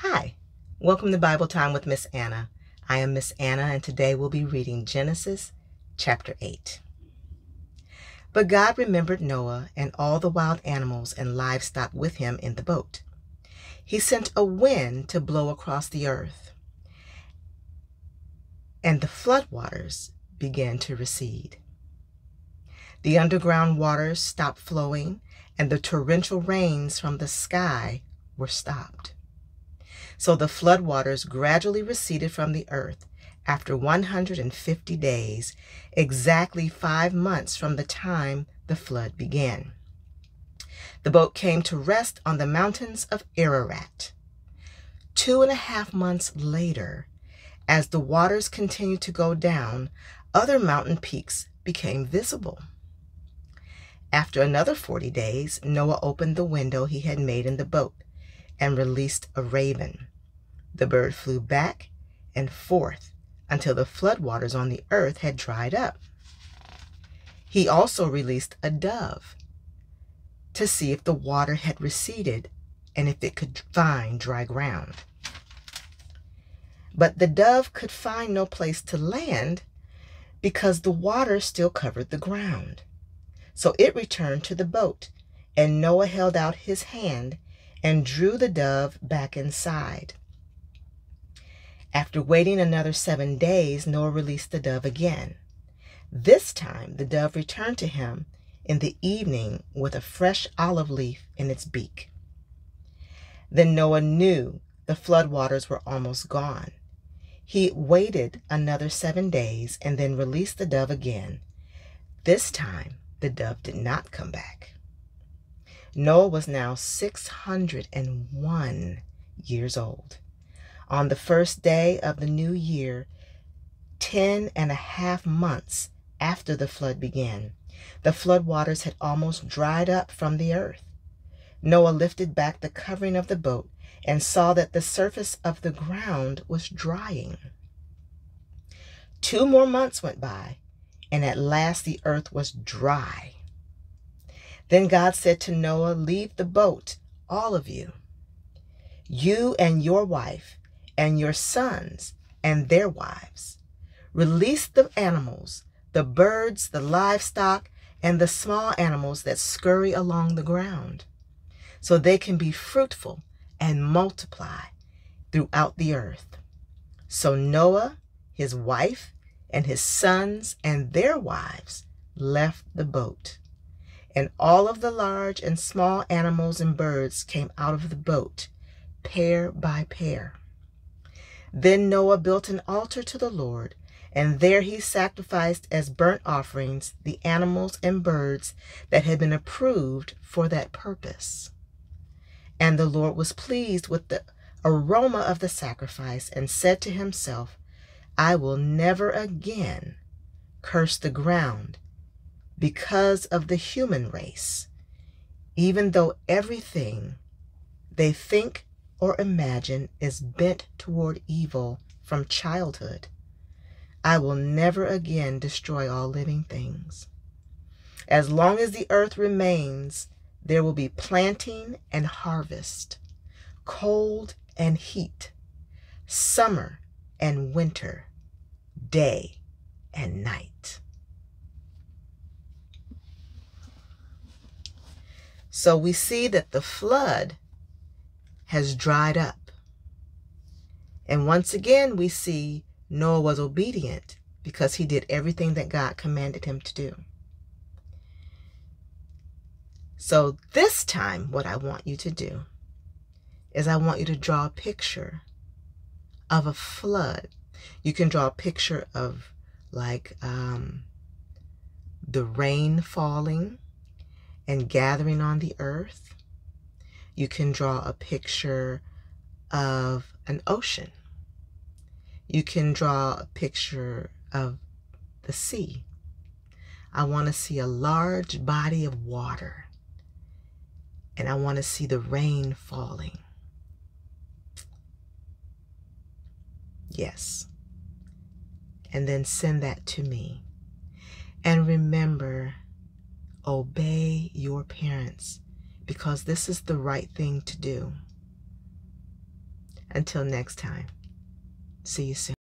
Hi, welcome to Bible Time with Miss Anna. I am Miss Anna, and today we'll be reading Genesis chapter 8. But God remembered Noah and all the wild animals and livestock with him in the boat. He sent a wind to blow across the earth, and the flood waters began to recede. The underground waters stopped flowing, and the torrential rains from the sky were stopped. So the flood waters gradually receded from the earth after 150 days, exactly 5 months from the time the flood began. The boat came to rest on the mountains of Ararat. 2.5 months later, as the waters continued to go down, other mountain peaks became visible. After another 40 days, Noah opened the window he had made in the boat and released a raven. The bird flew back and forth until the floodwaters on the earth had dried up. He also released a dove to see if the water had receded and if it could find dry ground. But the dove could find no place to land because the water still covered the ground. So it returned to the boat, and Noah held out his hand and drew the dove back inside. After waiting another 7 days, Noah released the dove again. This time, the dove returned to him in the evening with a fresh olive leaf in its beak. Then Noah knew the floodwaters were almost gone. He waited another 7 days and then released the dove again. This time, the dove did not come back. Noah was now 601 years old. On the first day of the new year, 10.5 months after the flood began, the flood waters had almost dried up from the earth. Noah lifted back the covering of the boat and saw that the surface of the ground was drying. 2 more months went by, and at last the earth was dry. Then God said to Noah, "Leave the boat, all of you. You and your wife and your sons and their wives. Release the animals, the birds, the livestock, and the small animals that scurry along the ground, so they can be fruitful and multiply throughout the earth." So Noah, his wife, and his sons and their wives left the boat. And all of the large and small animals and birds came out of the boat, pair by pair. Then Noah built an altar to the Lord, and there he sacrificed as burnt offerings the animals and birds that had been approved for that purpose. And the Lord was pleased with the aroma of the sacrifice and said to himself, "I will never again curse the ground because of the human race, even though everything they think or imagine is bent toward evil from childhood. I will never again destroy all living things. As long as the earth remains, there will be planting and harvest, cold and heat, summer and winter, day and night." So we see that the flood has dried up. And once again, we see Noah was obedient because he did everything that God commanded him to do. So this time, what I want you to do is I want you to draw a picture of a flood. You can draw a picture of like the rain falling and gathering on the earth. You can draw a picture of an ocean. You can draw a picture of the sea. I want to see a large body of water, and I want to see the rain falling. Yes. And then send that to me. And remember, obey your parents because this is the right thing to do. Until next time, see you soon.